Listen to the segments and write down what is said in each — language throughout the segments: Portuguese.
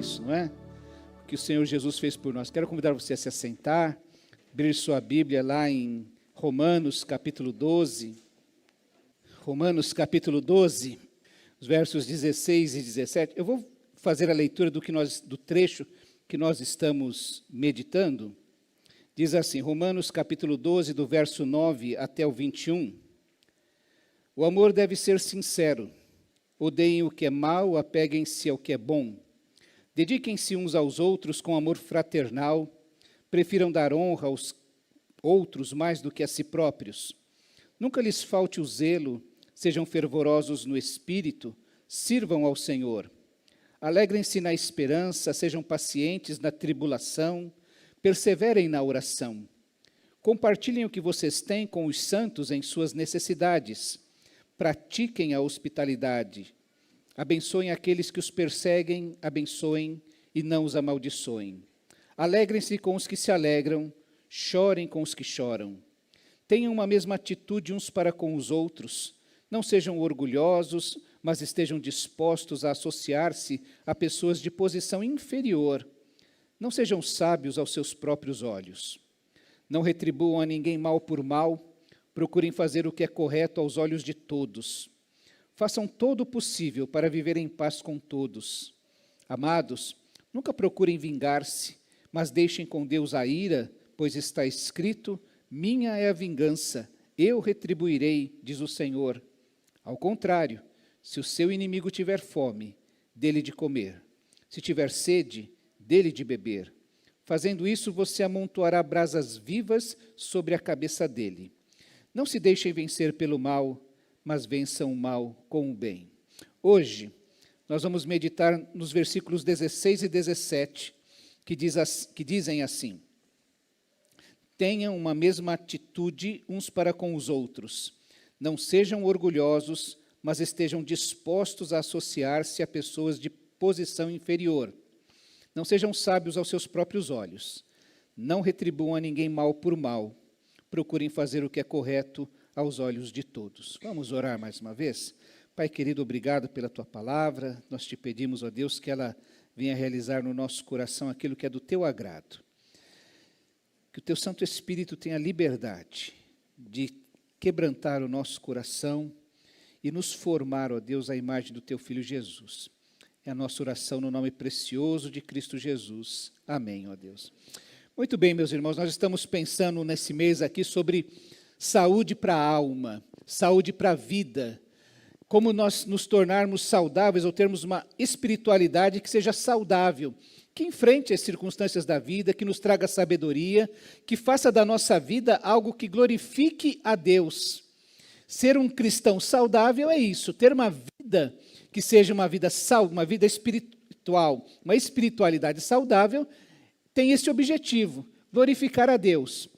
isso, não é? O que o Senhor Jesus fez por nós. Quero convidar você a se assentar, abrir sua Bíblia lá em Romanos capítulo 12. Romanos capítulo 12, os versos 16 e 17. Eu vou fazer a leitura do trecho que nós estamos meditando. Diz assim, Romanos capítulo 12, do verso 9 até o 21. O amor deve ser sincero. Odeiem o que é mau, apeguem-se ao que é bom. Dediquem-se uns aos outros com amor fraternal. Prefiram dar honra aos outros mais do que a si próprios. Nunca lhes falte o zelo, sejam fervorosos no espírito, sirvam ao Senhor. Alegrem-se na esperança, sejam pacientes na tribulação, perseverem na oração. Compartilhem o que vocês têm com os santos em suas necessidades. Pratiquem a hospitalidade. Abençoem aqueles que os perseguem, abençoem e não os amaldiçoem. Alegrem-se com os que se alegram, chorem com os que choram. Tenham uma mesma atitude uns para com os outros. Não sejam orgulhosos, mas estejam dispostos a associar-se a pessoas de posição inferior. Não sejam sábios aos seus próprios olhos. Não retribuam a ninguém mal por mal. Procurem fazer o que é correto aos olhos de todos. Façam todo o possível para viver em paz com todos. Amados, nunca procurem vingar-se, mas deixem com Deus a ira, pois está escrito, minha é a vingança, eu retribuirei, diz o Senhor. Ao contrário, se o seu inimigo tiver fome, dê-lhe de comer. Se tiver sede, dê-lhe de beber. Fazendo isso, você amontoará brasas vivas sobre a cabeça dele. Não se deixem vencer pelo mal, mas vençam o mal com o bem. Hoje, nós vamos meditar nos versículos 16 e 17, que dizem assim: tenham uma mesma atitude uns para com os outros. Não sejam orgulhosos, mas estejam dispostos a associar-se a pessoas de posição inferior. Não sejam sábios aos seus próprios olhos. Não retribuam a ninguém mal por mal. Procurem fazer o que é correto aos olhos de todos. Vamos orar mais uma vez? Pai querido, obrigado pela Tua palavra. Nós te pedimos, ó Deus, que ela venha realizar no nosso coração aquilo que é do Teu agrado. Que o Teu Santo Espírito tenha liberdade de quebrantar o nosso coração e nos formar, ó Deus, à imagem do Teu Filho Jesus. É a nossa oração no nome precioso de Cristo Jesus. Amém, ó Deus. Muito bem, meus irmãos, nós estamos pensando nesse mês aqui sobre saúde para a alma, saúde para a vida, como nós nos tornarmos saudáveis ou termos uma espiritualidade que seja saudável, que enfrente as circunstâncias da vida, que nos traga sabedoria, que faça da nossa vida algo que glorifique a Deus. Ser um cristão saudável é isso, ter uma vida que seja uma vida espiritual, uma espiritualidade saudável, tem esse objetivo, glorificar a Deus.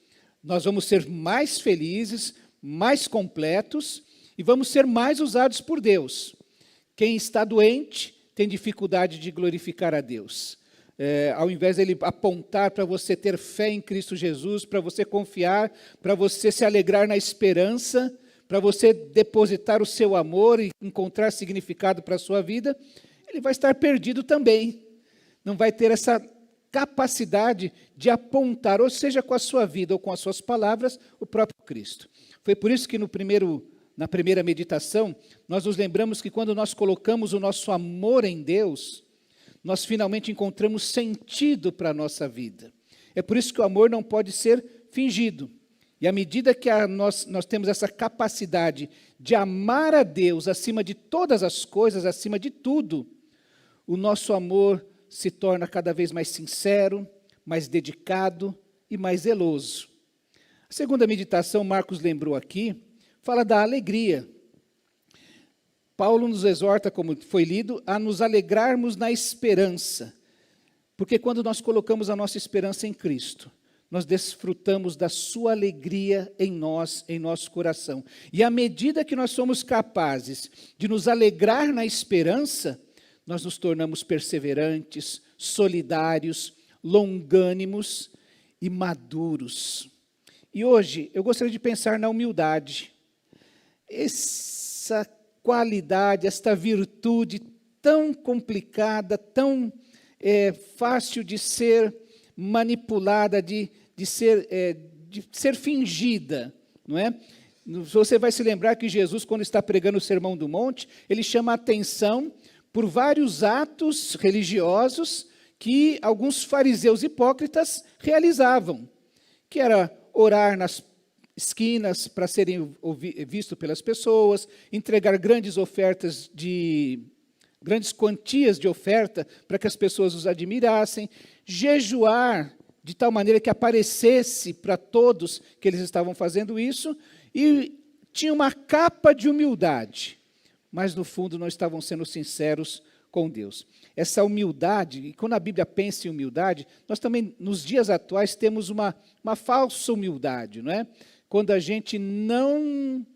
Nós vamos ser mais felizes, mais completos e vamos ser mais usados por Deus. Quem está doente tem dificuldade de glorificar a Deus. Ao invés de ele apontar para você ter fé em Cristo Jesus, para você confiar, para você se alegrar na esperança, para você depositar o seu amor e encontrar significado para a sua vida, ele vai estar perdido também. Não vai ter essa capacidade de apontar, ou seja, com a sua vida ou com as suas palavras, o próprio Cristo. Foi por isso que na primeira meditação, nós nos lembramos que quando nós colocamos o nosso amor em Deus, nós finalmente encontramos sentido para a nossa vida. É por isso que o amor não pode ser fingido. E à medida que nós temos essa capacidade de amar a Deus acima de todas as coisas, acima de tudo, o nosso amor se torna cada vez mais sincero, mais dedicado e mais zeloso. A segunda meditação, Marcos lembrou aqui, fala da alegria. Paulo nos exorta, como foi lido, a nos alegrarmos na esperança. Porque quando nós colocamos a nossa esperança em Cristo, nós desfrutamos da sua alegria em nós, em nosso coração. E à medida que nós somos capazes de nos alegrar na esperança, nós nos tornamos perseverantes, solidários, longânimos e maduros. E hoje eu gostaria de pensar na humildade. Essa qualidade, esta virtude tão complicada, tão fácil de ser manipulada, de ser fingida, não é? Você vai se lembrar que Jesus, quando está pregando o Sermão do Monte, ele chama a atenção por vários atos religiosos que alguns fariseus hipócritas realizavam, que era orar nas esquinas para serem vistos pelas pessoas, entregar grandes quantias de oferta para que as pessoas os admirassem, jejuar de tal maneira que aparecesse para todos que eles estavam fazendo isso, e tinha uma capa de humildade, mas no fundo não estavam sendo sinceros com Deus. Essa humildade, e quando a Bíblia pensa em humildade, nós também, nos dias atuais, temos uma falsa humildade, não é? Quando a gente não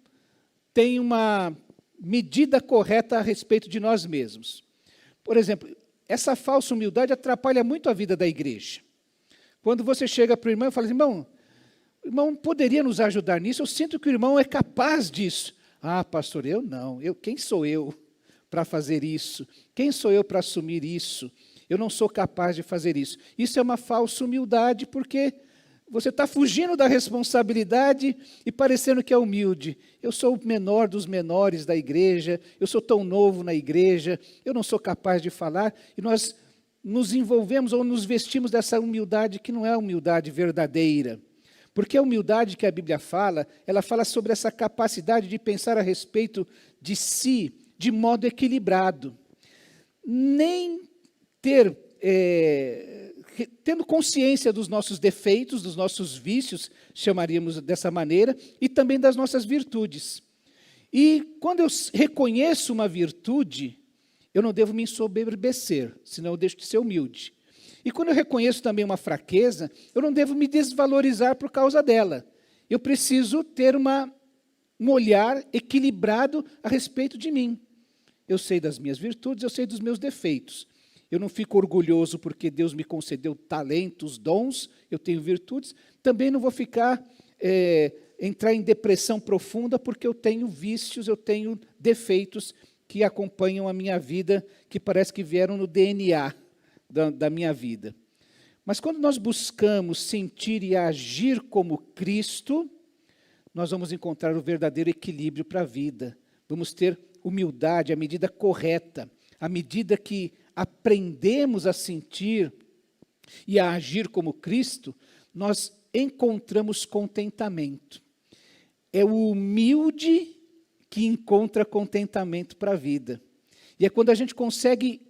tem uma medida correta a respeito de nós mesmos. Por exemplo, essa falsa humildade atrapalha muito a vida da igreja. Quando você chega para o irmão e fala assim, irmão poderia nos ajudar nisso? Eu sinto que o irmão é capaz disso. Ah, pastor, eu não. Quem sou eu para fazer isso? Quem sou eu para assumir isso? Eu não sou capaz de fazer isso. Isso é uma falsa humildade, porque você está fugindo da responsabilidade e parecendo que é humilde. Eu sou o menor dos menores da igreja, eu sou tão novo na igreja, eu não sou capaz de falar, e nós nos envolvemos ou nos vestimos dessa humildade que não é a humildade verdadeira. Porque a humildade que a Bíblia fala, ela fala sobre essa capacidade de pensar a respeito de si de modo equilibrado. Nem tendo consciência dos nossos defeitos, dos nossos vícios, chamaríamos dessa maneira, e também das nossas virtudes. E quando eu reconheço uma virtude, eu não devo me ensoberbecer, senão eu deixo de ser humilde. E quando eu reconheço também uma fraqueza, eu não devo me desvalorizar por causa dela. Eu preciso ter um olhar equilibrado a respeito de mim. Eu sei das minhas virtudes, eu sei dos meus defeitos. Eu não fico orgulhoso porque Deus me concedeu talentos, dons, eu tenho virtudes. Também não vou entrar em depressão profunda porque eu tenho vícios, eu tenho defeitos que acompanham a minha vida, que parece que vieram no DNA da minha vida. Mas quando nós buscamos sentir e agir como Cristo, nós vamos encontrar o verdadeiro equilíbrio para a vida. Vamos ter humildade, a medida correta, à medida que aprendemos a sentir e a agir como Cristo, nós encontramos contentamento. É o humilde que encontra contentamento para a vida. E é quando a gente consegue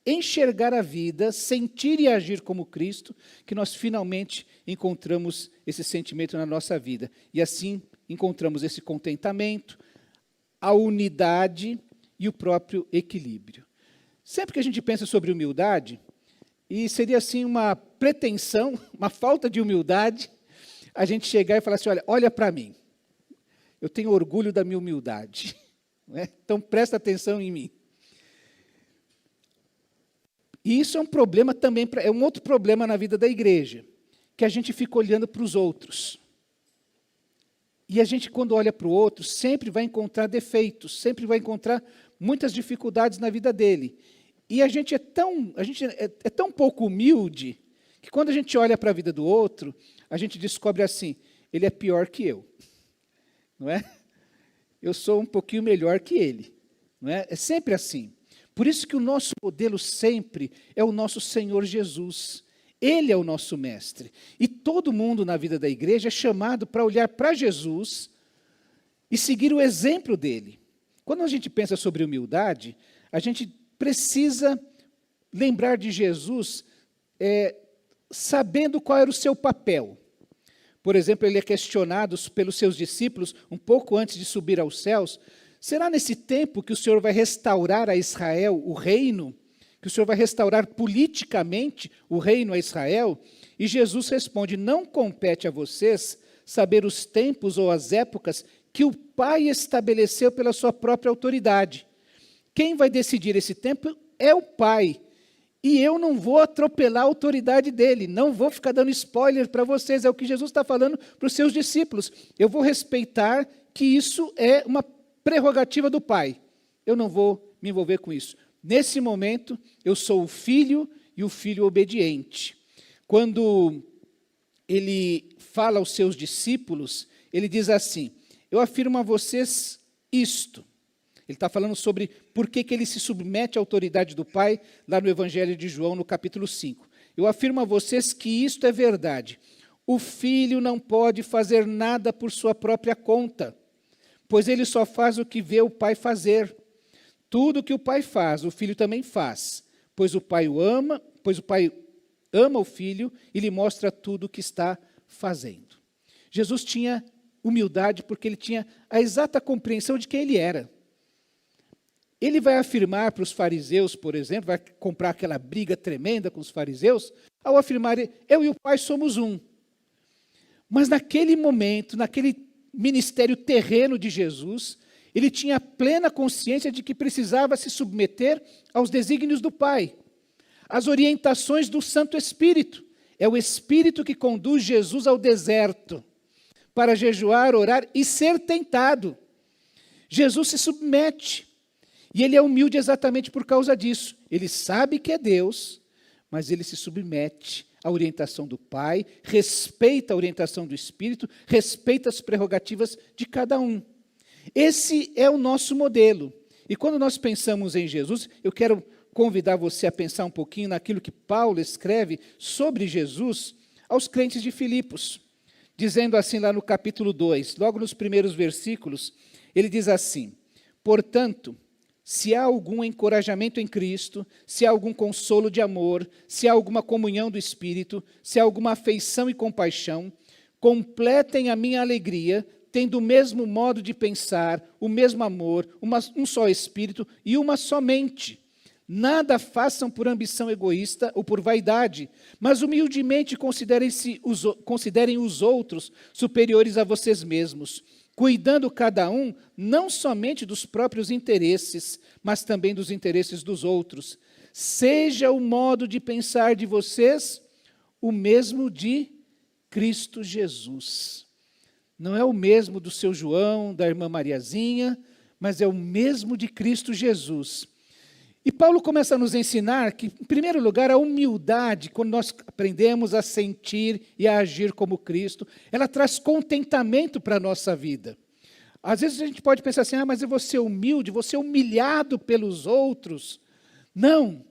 enxergar a vida, sentir e agir como Cristo, que nós finalmente encontramos esse sentimento na nossa vida. E assim encontramos esse contentamento, a unidade e o próprio equilíbrio. Sempre que a gente pensa sobre humildade, e seria assim uma pretensão, uma falta de humildade, a gente chegar e falar assim, olha para mim, eu tenho orgulho da minha humildade, não é? Então presta atenção em mim. E isso é um problema também, é um outro problema na vida da igreja, que a gente fica olhando para os outros. E a gente, quando olha para o outro, sempre vai encontrar defeitos, sempre vai encontrar muitas dificuldades na vida dele. E a gente é tão pouco humilde, que quando a gente olha para a vida do outro, a gente descobre assim, ele é pior que eu. Não é? Eu sou um pouquinho melhor que ele. Não é? É sempre assim. Por isso que o nosso modelo sempre é o nosso Senhor Jesus. Ele é o nosso mestre. E todo mundo na vida da igreja é chamado para olhar para Jesus e seguir o exemplo dele. Quando a gente pensa sobre humildade, a gente precisa lembrar de Jesus sabendo qual era o seu papel. Por exemplo, ele é questionado pelos seus discípulos, um pouco antes de subir aos céus, será nesse tempo que o Senhor vai restaurar a Israel o reino? Que o Senhor vai restaurar politicamente o reino a Israel? E Jesus responde, não compete a vocês saber os tempos ou as épocas que o Pai estabeleceu pela sua própria autoridade. Quem vai decidir esse tempo é o Pai. E eu não vou atropelar a autoridade dele, não vou ficar dando spoiler para vocês, é o que Jesus está falando para os seus discípulos. Eu vou respeitar que isso é uma prerrogativa do Pai. Eu não vou me envolver com isso. Nesse momento, eu sou o filho e o filho obediente. Quando ele fala aos seus discípulos, ele diz assim: eu afirmo a vocês isto. Ele está falando sobre por que ele se submete à autoridade do Pai, lá no Evangelho de João, no capítulo 5. Eu afirmo a vocês que isto é verdade. O filho não pode fazer nada por sua própria conta, pois ele só faz o que vê o Pai fazer. Tudo que o Pai faz, o filho também faz, pois o Pai ama o filho e lhe mostra tudo o que está fazendo. Jesus tinha humildade porque ele tinha a exata compreensão de quem ele era. Ele vai afirmar para os fariseus, por exemplo, vai comprar aquela briga tremenda com os fariseus, ao afirmar: eu e o Pai somos um. Mas naquele momento, naquele ministério terreno de Jesus, ele tinha plena consciência de que precisava se submeter aos desígnios do Pai, às orientações do Santo Espírito. É o Espírito que conduz Jesus ao deserto, para jejuar, orar e ser tentado. Jesus se submete. E ele é humilde exatamente por causa disso. Ele sabe que é Deus, mas ele se submete à orientação do Pai, respeita a orientação do Espírito, respeita as prerrogativas de cada um. Esse é o nosso modelo. E quando nós pensamos em Jesus, eu quero convidar você a pensar um pouquinho naquilo que Paulo escreve sobre Jesus aos crentes de Filipos, dizendo assim lá no capítulo 2, logo nos primeiros versículos, ele diz assim: portanto, se há algum encorajamento em Cristo, se há algum consolo de amor, se há alguma comunhão do Espírito, se há alguma afeição e compaixão, completem a minha alegria, tendo o mesmo modo de pensar, o mesmo amor, um só Espírito e uma só mente. Nada façam por ambição egoísta ou por vaidade, mas humildemente considerem os outros superiores a vocês mesmos, cuidando cada um não somente dos próprios interesses, mas também dos interesses dos outros. Seja o modo de pensar de vocês o mesmo de Cristo Jesus. Não é o mesmo do seu João, da irmã Mariazinha, mas é o mesmo de Cristo Jesus. E Paulo começa a nos ensinar que, em primeiro lugar, a humildade, quando nós aprendemos a sentir e a agir como Cristo, ela traz contentamento para a nossa vida. Às vezes a gente pode pensar assim: mas eu vou ser humilde, vou ser humilhado pelos outros. Não,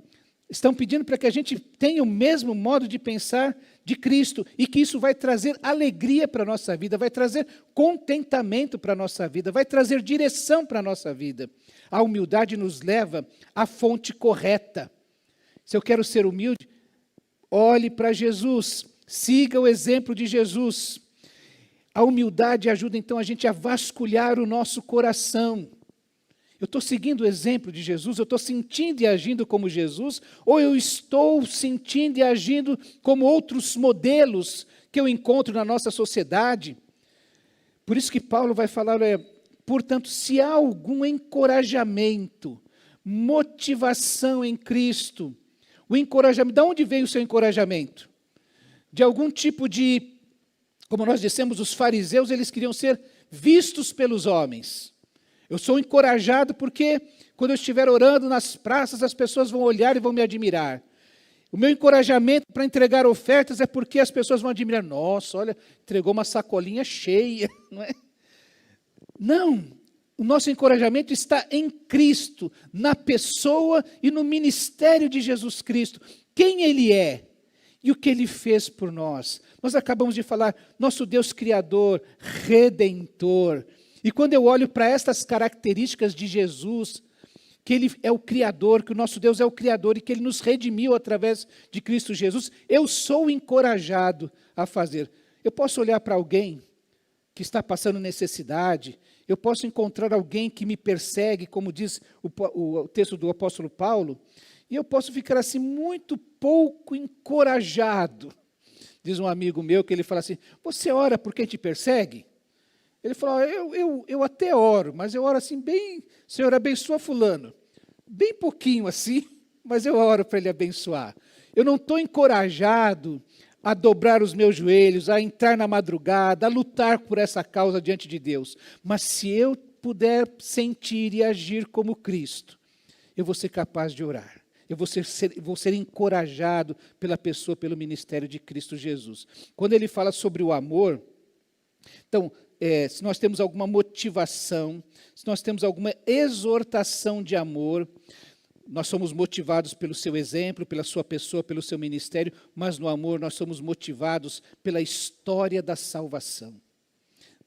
estão pedindo para que a gente tenha o mesmo modo de pensar de Cristo, e que isso vai trazer alegria para a nossa vida, vai trazer contentamento para a nossa vida, vai trazer direção para a nossa vida. A humildade nos leva à fonte correta. Se eu quero ser humilde, olhe para Jesus, siga o exemplo de Jesus. A humildade ajuda então a gente a vasculhar o nosso coração. Eu estou seguindo o exemplo de Jesus, eu estou sentindo e agindo como Jesus, ou eu estou sentindo e agindo como outros modelos que eu encontro na nossa sociedade? Por isso que Paulo vai falar: portanto, se há algum encorajamento, motivação em Cristo, o encorajamento, de onde veio o seu encorajamento? De algum tipo de, como nós dissemos, os fariseus, eles queriam ser vistos pelos homens. Eu sou encorajado porque, quando eu estiver orando nas praças, as pessoas vão olhar e vão me admirar. O meu encorajamento para entregar ofertas é porque as pessoas vão admirar. Nossa, olha, entregou uma sacolinha cheia, não é? Não, o nosso encorajamento está em Cristo, na pessoa e no ministério de Jesus Cristo. Quem Ele é e o que Ele fez por nós. Nós acabamos de falar, nosso Deus Criador, Redentor. E quando eu olho para estas características de Jesus, que Ele é o Criador, que o nosso Deus é o Criador e que Ele nos redimiu através de Cristo Jesus, eu sou encorajado a fazer. Eu posso olhar para alguém que está passando necessidade, eu posso encontrar alguém que me persegue, como diz o texto do apóstolo Paulo, e eu posso ficar assim muito pouco encorajado. Diz um amigo meu que ele fala assim: você ora por quem te persegue? Ele falou: eu até oro, mas eu oro assim bem, Senhor, abençoa fulano. Bem pouquinho assim, mas eu oro para ele abençoar. Eu não estou encorajado a dobrar os meus joelhos, a entrar na madrugada, a lutar por essa causa diante de Deus. Mas se eu puder sentir e agir como Cristo, eu vou ser capaz de orar. Eu vou ser encorajado pela pessoa, pelo ministério de Cristo Jesus. Quando ele fala sobre o amor, então, se nós temos alguma motivação, se nós temos alguma exortação de amor, nós somos motivados pelo seu exemplo, pela sua pessoa, pelo seu ministério, mas no amor nós somos motivados pela história da salvação.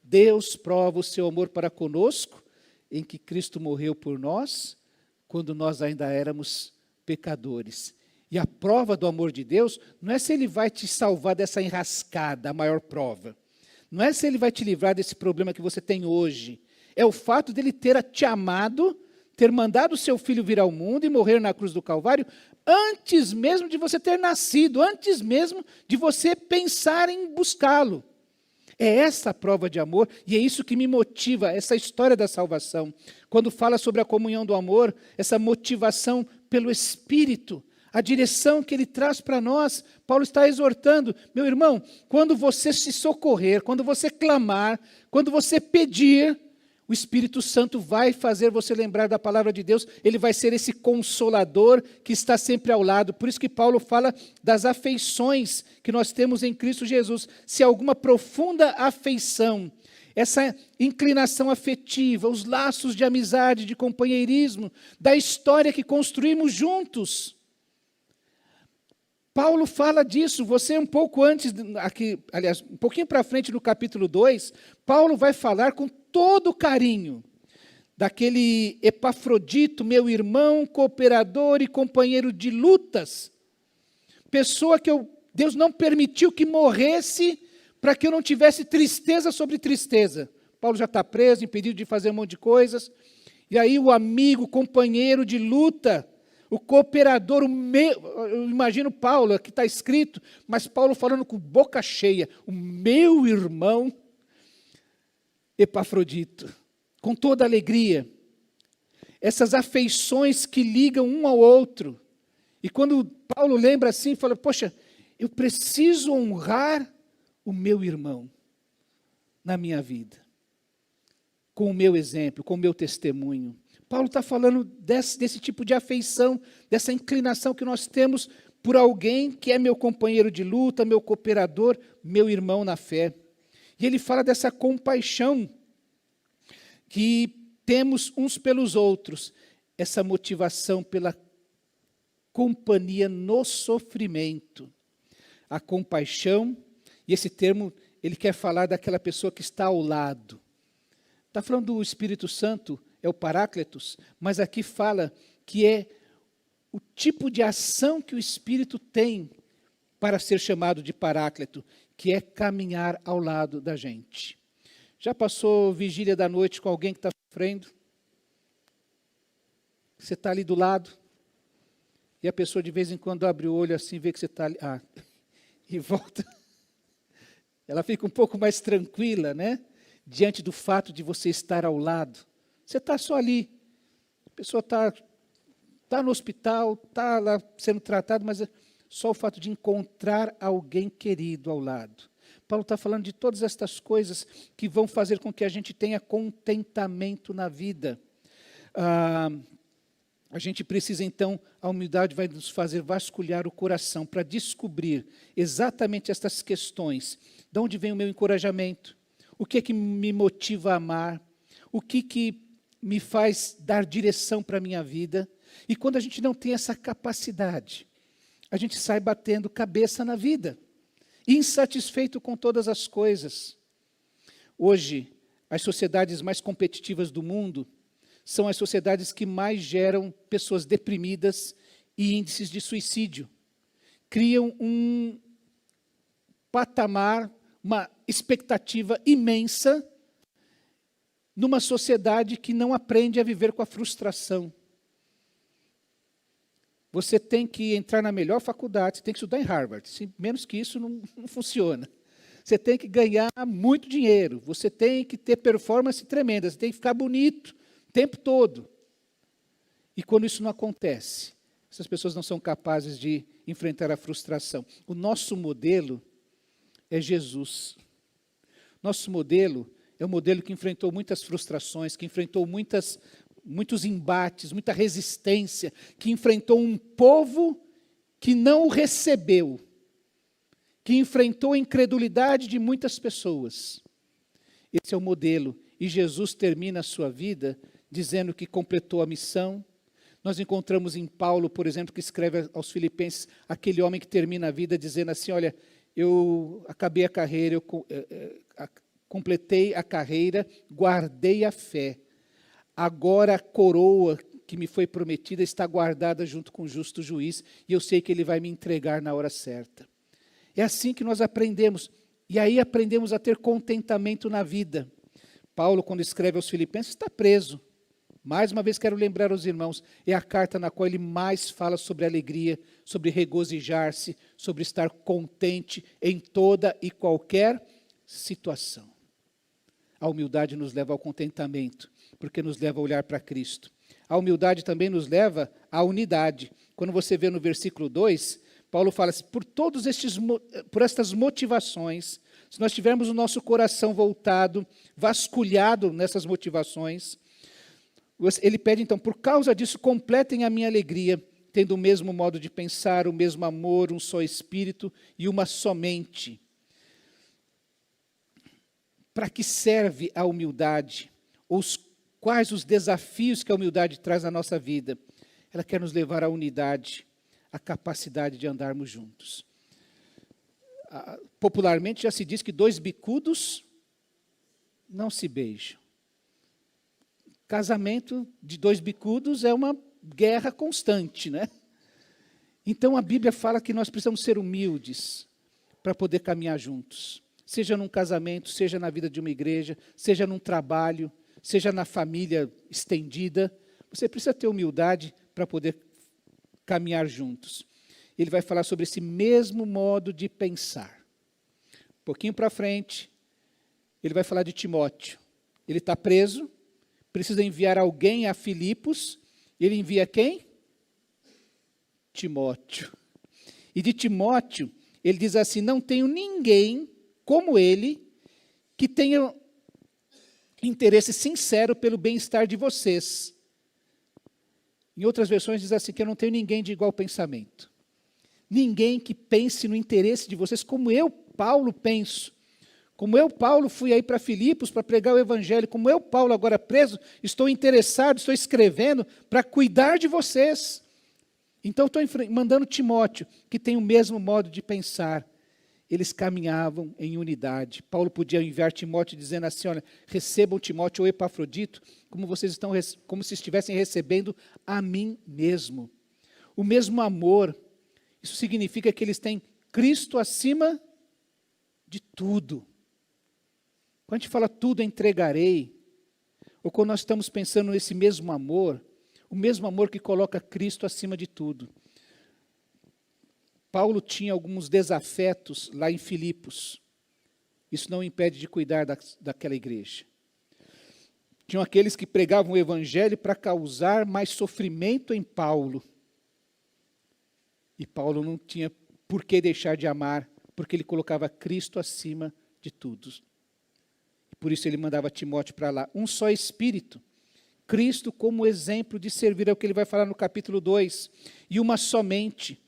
Deus prova o seu amor para conosco, em que Cristo morreu por nós, quando nós ainda éramos pecadores. E a prova do amor de Deus não é se Ele vai te salvar dessa enrascada, a maior prova. Não é se Ele vai te livrar desse problema que você tem hoje. É o fato de Ele ter te amado, ter mandado o seu Filho vir ao mundo e morrer na cruz do Calvário, antes mesmo de você ter nascido, antes mesmo de você pensar em buscá-lo. É essa a prova de amor, e é isso que me motiva, essa história da salvação. Quando fala sobre a comunhão do amor, essa motivação pelo Espírito, a direção que Ele traz para nós, Paulo está exortando, meu irmão, quando você se socorrer, quando você clamar, quando você pedir, o Espírito Santo vai fazer você lembrar da palavra de Deus, ele vai ser esse consolador que está sempre ao lado. Por isso que Paulo fala das afeições que nós temos em Cristo Jesus. Se alguma profunda afeição, essa inclinação afetiva, os laços de amizade, de companheirismo, da história que construímos juntos. Paulo fala disso, você um pouco antes, aqui, aliás, um pouquinho para frente no capítulo 2, Paulo vai falar com todo carinho daquele Epafrodito, meu irmão, cooperador e companheiro de lutas, pessoa que Deus não permitiu que morresse para que eu não tivesse tristeza sobre tristeza. Paulo já está preso, impedido de fazer um monte de coisas, e aí o amigo, companheiro de luta, o cooperador, eu imagino Paulo, aqui está escrito, mas Paulo falando com boca cheia, o meu irmão Epafrodito, com toda alegria, essas afeições que ligam um ao outro, e quando Paulo lembra assim, fala, poxa, eu preciso honrar o meu irmão na minha vida, com o meu exemplo, com o meu testemunho. Paulo está falando desse tipo de afeição, dessa inclinação que nós temos por alguém que é meu companheiro de luta, meu cooperador, meu irmão na fé. E ele fala dessa compaixão que temos uns pelos outros, essa motivação pela companhia no sofrimento. A compaixão, e esse termo, ele quer falar daquela pessoa que está ao lado. Está falando do Espírito Santo, é o Paráclitos, mas aqui fala que é o tipo de ação que o Espírito tem para ser chamado de Paráclito, que é caminhar ao lado da gente. Já passou vigília da noite com alguém que está sofrendo? Você está ali do lado, e a pessoa de vez em quando abre o olho assim, vê que você está ali, e volta. Ela fica um pouco mais tranquila, né? Diante do fato de você estar ao lado. Você está só ali, a pessoa está no hospital, está lá sendo tratado, mas é só o fato de encontrar alguém querido ao lado. Paulo está falando de todas estas coisas que vão fazer com que a gente tenha contentamento na vida. A gente precisa então, a humildade vai nos fazer vasculhar o coração para descobrir exatamente estas questões. De onde vem o meu encorajamento? O que é que me motiva a amar? O que me faz dar direção para a minha vida? E quando a gente não tem essa capacidade, a gente sai batendo cabeça na vida, insatisfeito com todas as coisas. Hoje, as sociedades mais competitivas do mundo são as sociedades que mais geram pessoas deprimidas e índices de suicídio. Criam um patamar, uma expectativa imensa numa sociedade que não aprende a viver com a frustração. Você tem que entrar na melhor faculdade, você tem que estudar em Harvard, menos que isso não funciona. Você tem que ganhar muito dinheiro, você tem que ter performance tremenda, você tem que ficar bonito o tempo todo. E quando isso não acontece, essas pessoas não são capazes de enfrentar a frustração. O nosso modelo é Jesus. Nosso modelo é um modelo que enfrentou muitas frustrações, que enfrentou muitas muitos embates, muita resistência, que enfrentou um povo que não o recebeu, que enfrentou a incredulidade de muitas pessoas. Esse é o modelo. E Jesus termina a sua vida dizendo que completou a missão. Nós encontramos em Paulo, por exemplo, que escreve aos Filipenses, aquele homem que termina a vida dizendo assim, olha, eu acabei a carreira, completei a carreira, guardei a fé. Agora a coroa que me foi prometida está guardada junto com o justo juiz, e eu sei que ele vai me entregar na hora certa. É assim que nós aprendemos, e aí aprendemos a ter contentamento na vida. Paulo, quando escreve aos Filipenses, está preso. Mais uma vez quero lembrar aos irmãos, é a carta na qual ele mais fala sobre alegria, sobre regozijar-se, sobre estar contente em toda e qualquer situação. A humildade nos leva ao contentamento, porque nos leva a olhar para Cristo. A humildade também nos leva à unidade. Quando você vê no versículo 2, Paulo fala assim, por estas motivações, se nós tivermos o nosso coração voltado, vasculhado nessas motivações, ele pede então, por causa disso, completem a minha alegria, tendo o mesmo modo de pensar, o mesmo amor, um só espírito e uma só mente. Para que serve a humildade? Quais os desafios que a humildade traz na nossa vida? Ela quer nos levar à unidade, à capacidade de andarmos juntos. Popularmente já se diz que 2 bicudos não se beijam. Casamento de 2 bicudos é uma guerra constante, né? Então a Bíblia fala que nós precisamos ser humildes para poder caminhar juntos. Seja num casamento, seja na vida de uma igreja, seja num trabalho, seja na família estendida. Você precisa ter humildade para poder caminhar juntos. Ele vai falar sobre esse mesmo modo de pensar. Um pouquinho para frente, ele vai falar de Timóteo. Ele está preso, precisa enviar alguém a Filipos. Ele envia quem? Timóteo. E de Timóteo, ele diz assim, não tenho ninguém como ele que tenha interesse sincero pelo bem-estar de vocês. Em outras versões diz assim, que eu não tenho ninguém de igual pensamento. Ninguém que pense no interesse de vocês como eu, Paulo, penso. Como eu, Paulo, fui aí para Filipos para pregar o evangelho, como eu, Paulo, agora preso, estou interessado, estou escrevendo para cuidar de vocês. Então, estou mandando Timóteo, que tem o mesmo modo de pensar. Eles caminhavam em unidade. Paulo podia enviar Timóteo dizendo assim, olha, recebam Timóteo ou Epafrodito, como se estivessem recebendo a mim mesmo. O mesmo amor, isso significa que eles têm Cristo acima de tudo. Quando a gente fala tudo entregarei, ou quando nós estamos pensando nesse mesmo amor, o mesmo amor que coloca Cristo acima de tudo. Paulo tinha alguns desafetos lá em Filipos. Isso não impede de cuidar daquela igreja. Tinham aqueles que pregavam o evangelho para causar mais sofrimento em Paulo. E Paulo não tinha por que deixar de amar, porque ele colocava Cristo acima de tudo. E por isso ele mandava Timóteo para lá. Um só Espírito. Cristo como exemplo de servir, é o que ele vai falar no capítulo 2. E uma só mente.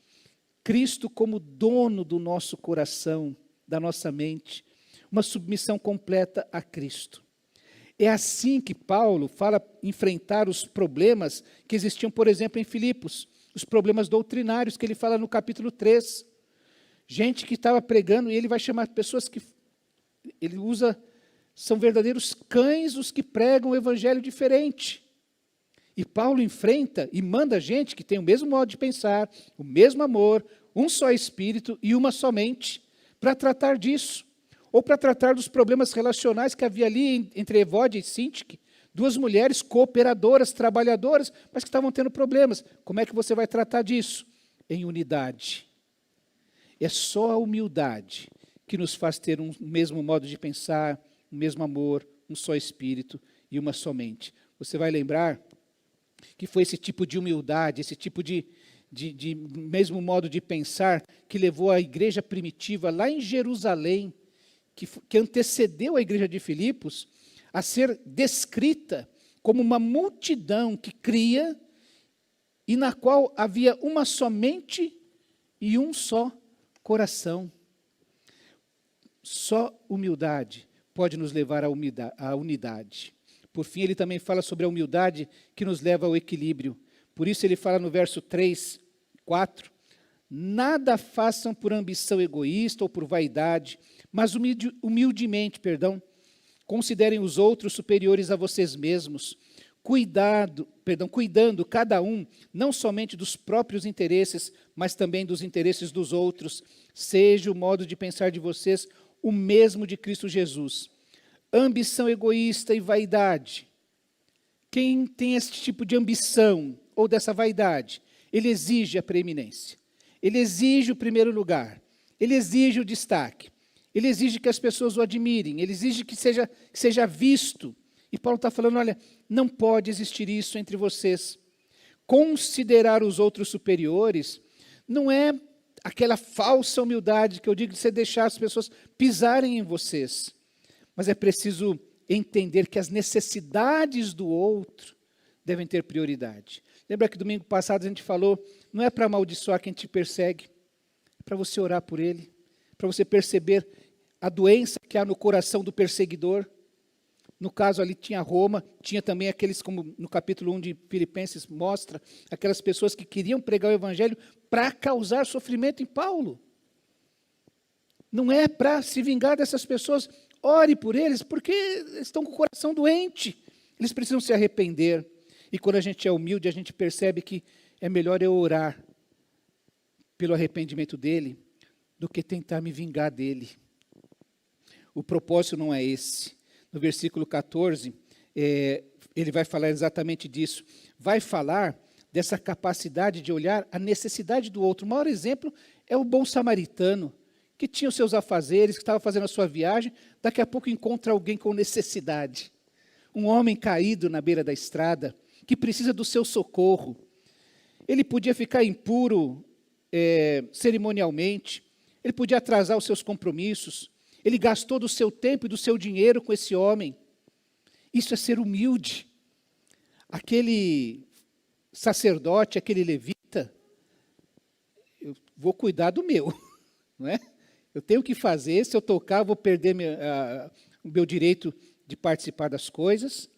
Cristo como dono do nosso coração, da nossa mente. Uma submissão completa a Cristo. É assim que Paulo fala enfrentar os problemas que existiam, por exemplo, em Filipos. Os problemas doutrinários que ele fala no capítulo 3. Gente que estava pregando, e ele vai chamar pessoas que ele usa, são verdadeiros cães os que pregam o evangelho diferente. E Paulo enfrenta e manda gente que tem o mesmo modo de pensar, o mesmo amor, um só espírito e uma só mente, para tratar disso. Ou para tratar dos problemas relacionais que havia ali entre Evódia e Sintique, 2 mulheres cooperadoras, trabalhadoras, mas que estavam tendo problemas. Como é que você vai tratar disso? Em unidade. É só a humildade que nos faz ter um mesmo modo de pensar, um mesmo amor, um só espírito e uma só mente. Você vai lembrar que foi esse tipo de humildade, esse tipo de mesmo modo de pensar que levou a igreja primitiva lá em Jerusalém, que antecedeu a igreja de Filipos, a ser descrita como uma multidão que cria e na qual havia uma só mente e um só coração. Só humildade pode nos levar à unidade. Por fim, ele também fala sobre a humildade que nos leva ao equilíbrio. Por isso ele fala no verso 3, 4, nada façam por ambição egoísta ou por vaidade, mas humildemente, considerem os outros superiores a vocês mesmos, cuidando cada um, não somente dos próprios interesses, mas também dos interesses dos outros. Seja o modo de pensar de vocês o mesmo de Cristo Jesus. Ambição egoísta e vaidade. Quem tem esse tipo de ambição ou dessa vaidade, ele exige a preeminência. Ele exige o primeiro lugar. Ele exige o destaque. Ele exige que as pessoas o admirem. Ele exige que seja visto. E Paulo está falando, olha, não pode existir isso entre vocês. Considerar os outros superiores não é aquela falsa humildade que eu digo de você deixar as pessoas pisarem em vocês. Mas é preciso entender que as necessidades do outro devem ter prioridade. Lembra que domingo passado a gente falou, não é para amaldiçoar quem te persegue, é para você orar por ele, para você perceber a doença que há no coração do perseguidor. No caso ali tinha Roma, tinha também aqueles, como no capítulo 1 de Filipenses mostra, aquelas pessoas que queriam pregar o evangelho para causar sofrimento em Paulo. Não é para se vingar dessas pessoas, ore por eles, porque estão com o coração doente, eles precisam se arrepender. E quando a gente é humilde, a gente percebe que é melhor eu orar pelo arrependimento dele, do que tentar me vingar dele. O propósito não é esse. No versículo 14, ele vai falar exatamente disso. Vai falar dessa capacidade de olhar a necessidade do outro. O maior exemplo é o bom samaritano, que tinha os seus afazeres, que estava fazendo a sua viagem, daqui a pouco encontra alguém com necessidade. Um homem caído na beira da estrada, que precisa do seu socorro. Ele podia ficar impuro cerimonialmente, ele podia atrasar os seus compromissos, ele gastou do seu tempo e do seu dinheiro com esse homem. Isso é ser humilde. Aquele sacerdote, aquele levita, eu vou cuidar do meu, não é? Eu tenho que fazer, se eu tocar, vou perder o meu direito de participar das coisas,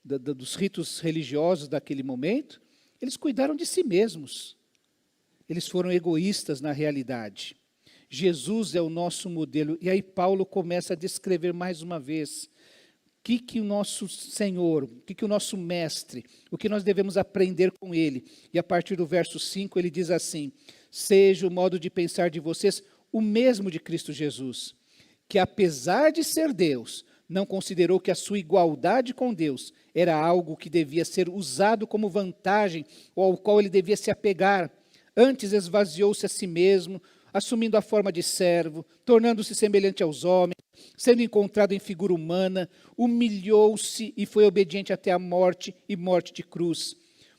dos ritos religiosos daquele momento. Eles cuidaram de si mesmos. Eles foram egoístas na realidade. Jesus é o nosso modelo. E aí Paulo começa a descrever mais uma vez o que o nosso Senhor, o que o nosso Mestre, o que nós devemos aprender com Ele. E a partir do verso 5 ele diz assim, seja o modo de pensar de vocês o mesmo de Cristo Jesus, que apesar de ser Deus, não considerou que a sua igualdade com Deus era algo que devia ser usado como vantagem ou ao qual ele devia se apegar. Antes esvaziou-se a si mesmo, assumindo a forma de servo, tornando-se semelhante aos homens, sendo encontrado em figura humana, humilhou-se e foi obediente até a morte e morte de cruz.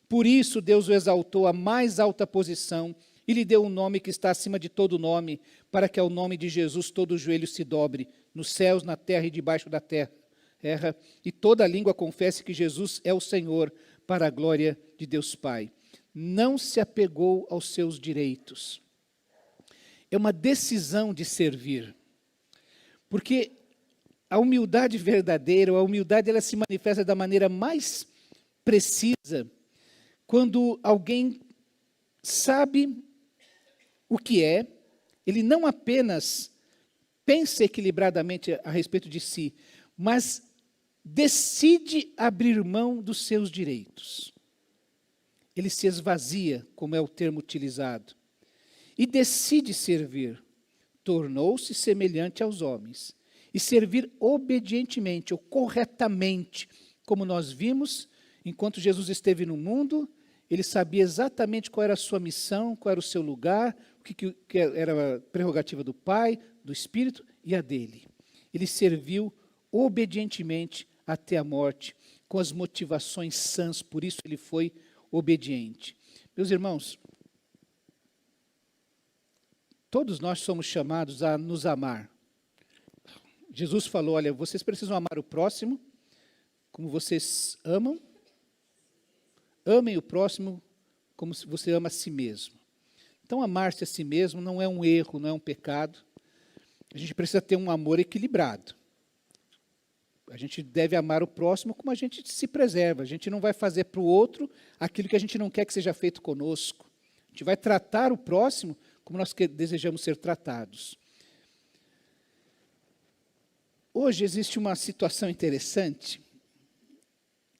Por isso Deus o exaltou à mais alta posição e lhe deu um nome que está acima de todo nome, para que ao nome de Jesus todo joelho se dobre, nos céus, na terra e debaixo da terra, e toda língua confesse que Jesus é o Senhor, para a glória de Deus Pai. Não se apegou aos seus direitos. É uma decisão de servir. Porque a humildade verdadeira, a humildade ela se manifesta da maneira mais precisa quando alguém sabe o que é, ele não apenas pensa equilibradamente a respeito de si, mas decide abrir mão dos seus direitos. Ele se esvazia, como é o termo utilizado, e decide servir. Tornou-se semelhante aos homens, e servir obedientemente ou corretamente, como nós vimos, enquanto Jesus esteve no mundo, ele sabia exatamente qual era a sua missão, qual era o seu lugar, o que era a prerrogativa do Pai, do Espírito e a dele. Ele serviu obedientemente até a morte, com as motivações sãs, por isso ele foi obediente. Meus irmãos, todos nós somos chamados a nos amar. Jesus falou, olha, vocês precisam amar o próximo como vocês amam, amem o próximo como se você ama a si mesmo. Então, amar-se a si mesmo não é um erro, não é um pecado. A gente precisa ter um amor equilibrado. A gente deve amar o próximo como a gente se preserva. A gente não vai fazer para o outro aquilo que a gente não quer que seja feito conosco. A gente vai tratar o próximo como nós desejamos ser tratados. Hoje existe uma situação interessante.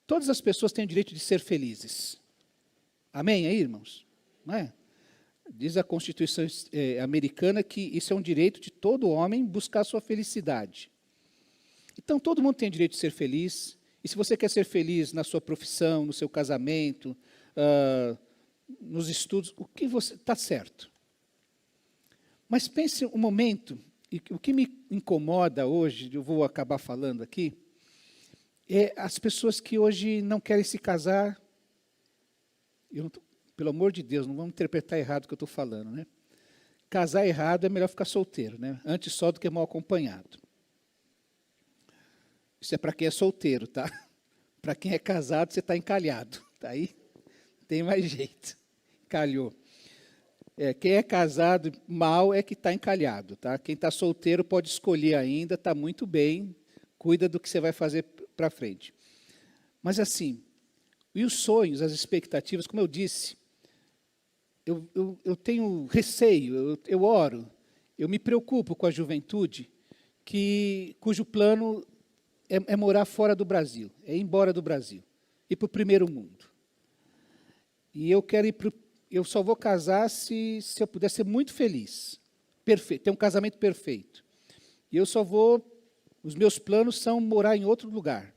Todas as pessoas têm o direito de ser felizes. Amém aí, irmãos? Não é? Diz a Constituição americana que isso é um direito de todo homem buscar a sua felicidade. Então, todo mundo tem o direito de ser feliz. E se você quer ser feliz na sua profissão, no seu casamento, nos estudos, o que você está certo. Mas pense um momento, e o que me incomoda hoje, eu vou acabar falando aqui, é as pessoas que hoje não querem se casar. Pelo amor de Deus, não vamos interpretar errado o que eu estou falando, né? Casar errado é melhor ficar solteiro, né? Antes só do que mal acompanhado. Isso é para quem é solteiro, tá? Para quem é casado, você está encalhado. Tá aí? Tem mais jeito. Calhou. Quem é casado mal é que está encalhado, tá? Quem está solteiro pode escolher ainda, está muito bem, cuida do que você vai fazer para frente. Mas assim, e os sonhos, as expectativas, como eu disse, eu tenho receio, eu oro, eu me preocupo com a juventude cujo plano é morar fora do Brasil, é ir embora do Brasil, ir para o primeiro mundo. E eu quero eu só vou casar se eu puder ser muito feliz, perfeito, ter um casamento perfeito. E os meus planos são morar em outro lugar.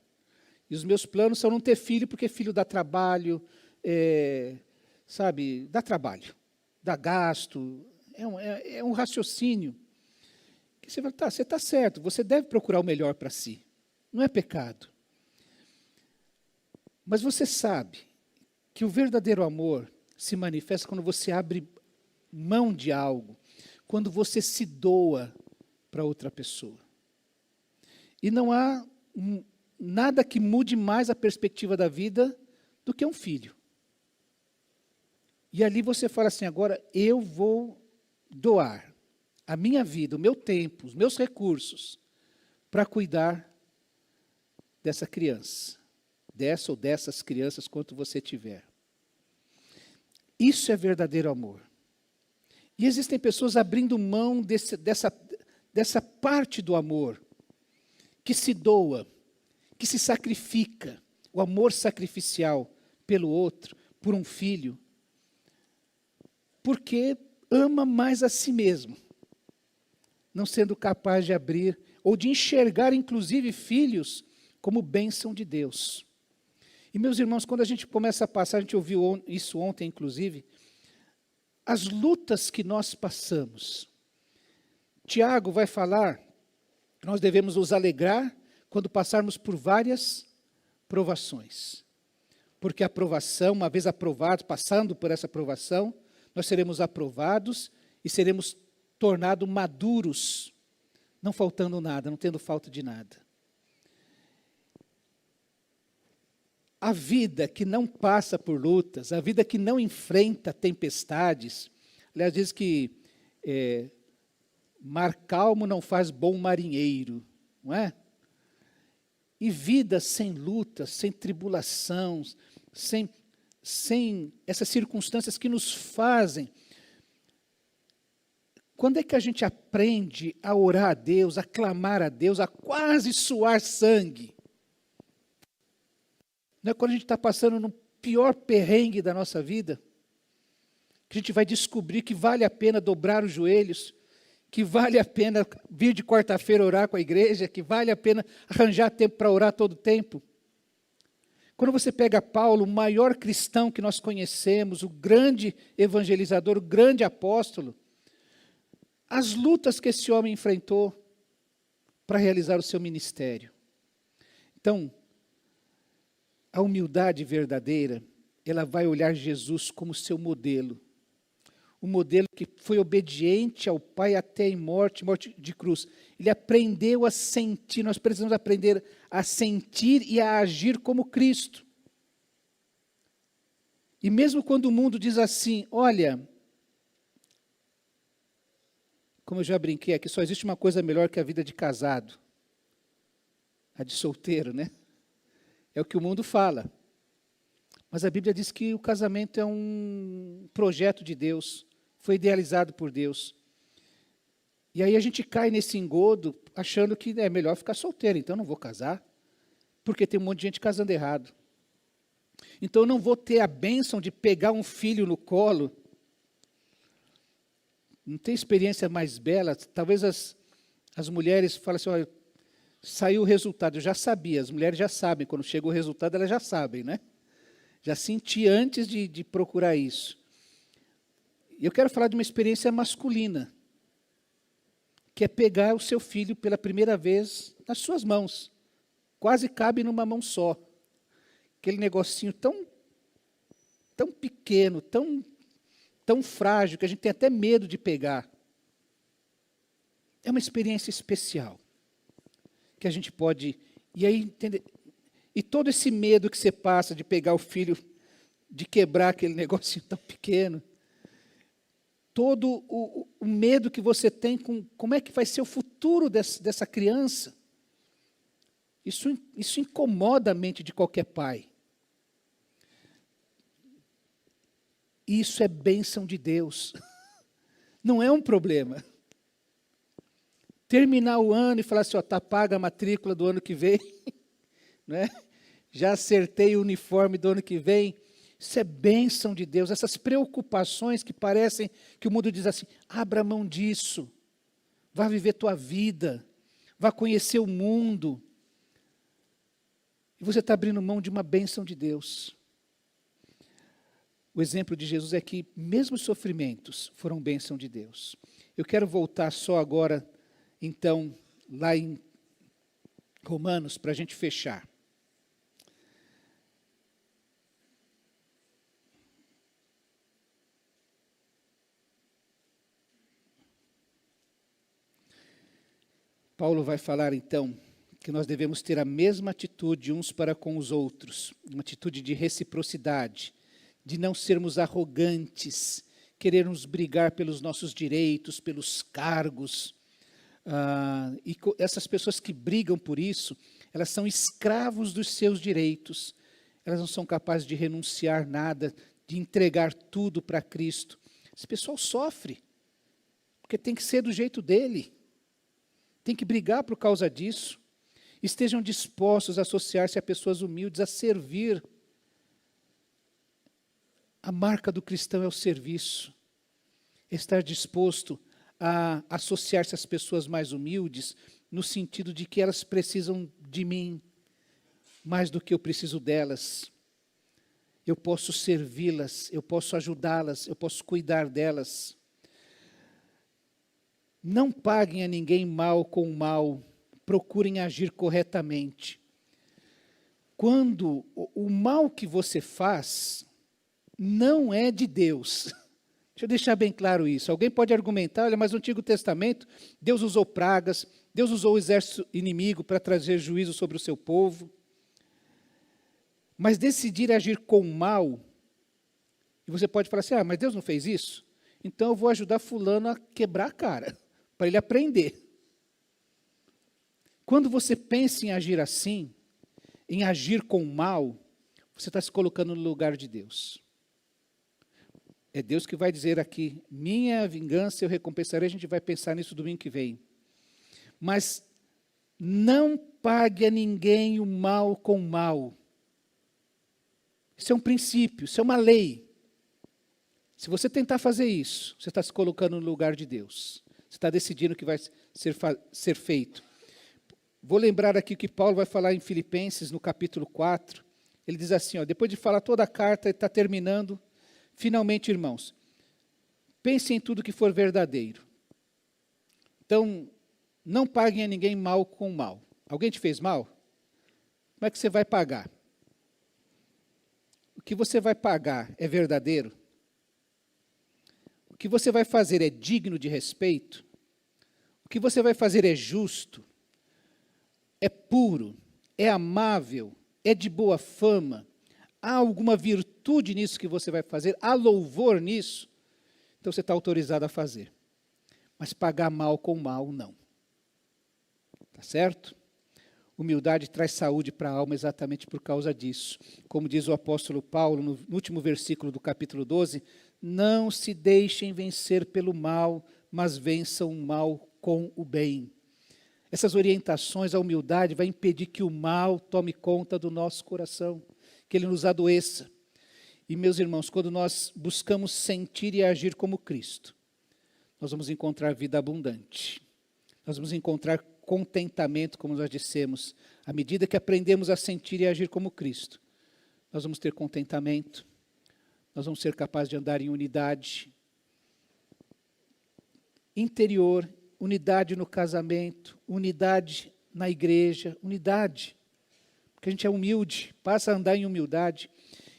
E os meus planos são não ter filho, porque filho dá trabalho, sabe, dá trabalho, dá gasto, é um raciocínio. Que você fala, você está certo, você deve procurar o melhor para si. Não é pecado. Mas você sabe que o verdadeiro amor se manifesta quando você abre mão de algo, quando você se doa para outra pessoa. E não há nada que mude mais a perspectiva da vida do que um filho. E ali você fala assim, agora eu vou doar a minha vida, o meu tempo, os meus recursos, para cuidar dessa criança, dessa ou dessas crianças, quanto você tiver. Isso é verdadeiro amor. E existem pessoas abrindo mão dessa parte do amor, que se doa, que se sacrifica, o amor sacrificial pelo outro, por um filho, porque ama mais a si mesmo, não sendo capaz de abrir, ou de enxergar, inclusive, filhos como bênção de Deus. E, meus irmãos, quando a gente começa a passar, a gente ouviu isso ontem, inclusive, as lutas que nós passamos. Tiago vai falar que nós devemos nos alegrar quando passarmos por várias provações. Porque a aprovação, uma vez aprovados, passando por essa aprovação, nós seremos aprovados e seremos tornados maduros, não faltando nada, não tendo falta de nada. A vida que não passa por lutas, a vida que não enfrenta tempestades, aliás, diz que mar calmo não faz bom marinheiro, não é? E vida sem lutas, sem tribulação, sem essas circunstâncias que nos fazem. Quando é que a gente aprende a orar a Deus, a clamar a Deus, a quase suar sangue? Não é quando a gente está passando no pior perrengue da nossa vida, que a gente vai descobrir que vale a pena dobrar os joelhos, que vale a pena vir de quarta-feira orar com a igreja, que vale a pena arranjar tempo para orar todo o tempo. Quando você pega Paulo, o maior cristão que nós conhecemos, o grande evangelizador, o grande apóstolo, as lutas que esse homem enfrentou para realizar o seu ministério. Então, a humildade verdadeira, ela vai olhar Jesus como seu modelo. um modelo que foi obediente ao Pai até em morte, morte de cruz. Ele aprendeu a sentir, nós precisamos aprender a sentir e a agir como Cristo. E mesmo quando o mundo diz assim, olha, como eu já brinquei aqui, só existe uma coisa melhor que a vida de casado. A de solteiro, né? É o que o mundo fala. Mas a Bíblia diz que o casamento é um projeto de Deus, foi idealizado por Deus. E aí a gente cai nesse engodo, achando que é melhor ficar solteiro, então não vou casar, porque tem um monte de gente casando errado. Então eu não vou ter a bênção de pegar um filho no colo. Não tem experiência mais bela. Talvez as mulheres falem assim, olha, saiu o resultado, eu já sabia, as mulheres já sabem, quando chega o resultado elas já sabem, né? Já senti antes de procurar isso. E eu quero falar de uma experiência masculina, que é pegar o seu filho pela primeira vez nas suas mãos. Quase cabe numa mão só. Aquele negocinho tão pequeno, tão frágil, que a gente tem até medo de pegar. É uma experiência especial, que a gente pode... E aí, entender, e todo esse medo que você passa de pegar o filho, de quebrar aquele negocinho tão pequeno, todo o medo que você tem com como é que vai ser o futuro dessa criança, isso incomoda a mente de qualquer pai. Isso é bênção de Deus. Não é um problema. Terminar o ano e falar assim, ó, tá paga a matrícula do ano que vem, né? Já acertei o uniforme do ano que vem. Isso é bênção de Deus. Essas preocupações que parecem que o mundo diz assim, abra mão disso, vá viver tua vida, vá conhecer o mundo. E você está abrindo mão de uma bênção de Deus. O exemplo de Jesus é que mesmo os sofrimentos foram bênção de Deus. Eu quero voltar só agora, então, lá em Romanos, para a gente fechar. Paulo vai falar, então, que nós devemos ter a mesma atitude uns para com os outros, uma atitude de reciprocidade, de não sermos arrogantes, querermos brigar pelos nossos direitos, pelos cargos. E essas pessoas que brigam por isso, elas são escravos dos seus direitos, elas não são capazes de renunciar nada, de entregar tudo para Cristo. Esse pessoal sofre, porque tem que ser do jeito dele. Tem que brigar por causa disso. Estejam dispostos a associar-se a pessoas humildes, a servir. A marca do cristão é o serviço. Estar disposto a associar-se às pessoas mais humildes, no sentido de que elas precisam de mim, mais do que eu preciso delas. Eu posso servi-las, eu posso ajudá-las, eu posso cuidar delas. Não paguem a ninguém mal com mal, procurem agir corretamente. Quando o mal que você faz não é de Deus. Deixa eu deixar bem claro isso. Alguém pode argumentar, olha, mas no Antigo Testamento, Deus usou pragas, Deus usou o exército inimigo para trazer juízo sobre o seu povo. Mas decidir agir com mal, e você pode falar assim, mas Deus não fez isso? Então eu vou ajudar fulano a quebrar a cara, para ele aprender. Quando você pensa em agir assim, em agir com mal, você está se colocando no lugar de Deus. É Deus que vai dizer aqui, minha vingança eu recompensarei, a gente vai pensar nisso domingo que vem. Mas não pague a ninguém o mal com o mal. Isso é um princípio, isso é uma lei. Se você tentar fazer isso, você está se colocando no lugar de Deus. Você está decidindo o que vai ser feito. Vou lembrar aqui o que Paulo vai falar em Filipenses, no capítulo 4. Ele diz assim, depois de falar toda a carta, ele está terminando. Finalmente, irmãos, pensem em tudo que for verdadeiro. Então, não paguem a ninguém mal com mal. Alguém te fez mal? Como é que você vai pagar? O que você vai pagar é verdadeiro? que você vai fazer é digno de respeito, o que você vai fazer é justo, é puro, é amável, é de boa fama, há alguma virtude nisso que você vai fazer, há louvor nisso, então você está autorizado a fazer. Mas pagar mal com mal, não. Tá certo? Humildade traz saúde para a alma exatamente por causa disso. Como diz o apóstolo Paulo no último versículo do capítulo 12, não se deixem vencer pelo mal, mas vençam o mal com o bem. Essas orientações, a humildade vai impedir que o mal tome conta do nosso coração, que ele nos adoeça. E, meus irmãos, quando nós buscamos sentir e agir como Cristo, nós vamos encontrar vida abundante. Nós vamos encontrar contentamento, como nós dissemos. À medida que aprendemos a sentir e agir como Cristo, nós vamos ter contentamento, nós vamos ser capazes de andar em unidade interior, unidade no casamento, unidade na igreja, unidade. Porque a gente é humilde, passa a andar em humildade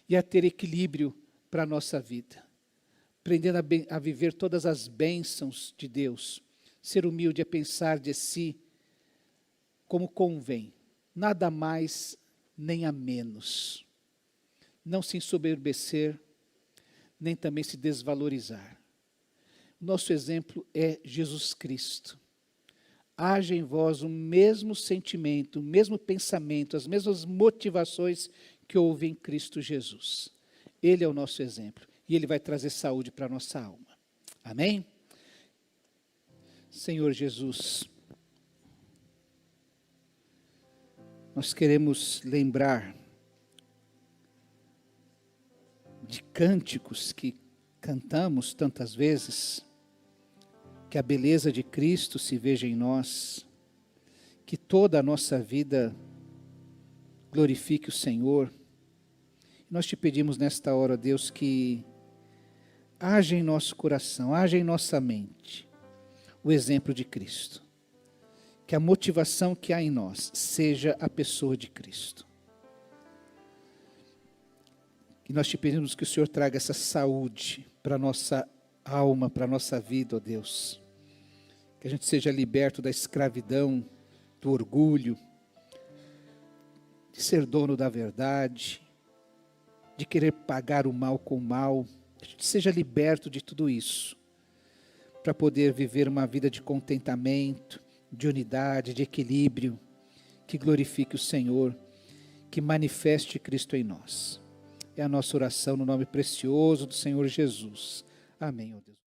e a ter equilíbrio para a nossa vida. Aprendendo a viver todas as bênçãos de Deus. Ser humilde é pensar de si como convém, nada mais nem a menos. Não se ensoberbecer, nem também se desvalorizar. Nosso exemplo é Jesus Cristo. Haja em vós o mesmo sentimento, o mesmo pensamento, as mesmas motivações que houve em Cristo Jesus. Ele é o nosso exemplo e ele vai trazer saúde para a nossa alma. Amém? Senhor Jesus, nós queremos lembrar de cânticos que cantamos tantas vezes, que a beleza de Cristo se veja em nós, que toda a nossa vida glorifique o Senhor. Nós te pedimos nesta hora, Deus, que haja em nosso coração, haja em nossa mente o exemplo de Cristo. Que a motivação que há em nós seja a pessoa de Cristo. E nós te pedimos que o Senhor traga essa saúde para a nossa alma, para a nossa vida, ó Deus. Que a gente seja liberto da escravidão, do orgulho, de ser dono da verdade, de querer pagar o mal com o mal. Que a gente seja liberto de tudo isso, para poder viver uma vida de contentamento, de unidade, de equilíbrio, que glorifique o Senhor, que manifeste Cristo em nós. É a nossa oração no nome precioso do Senhor Jesus. Amém, ó Deus.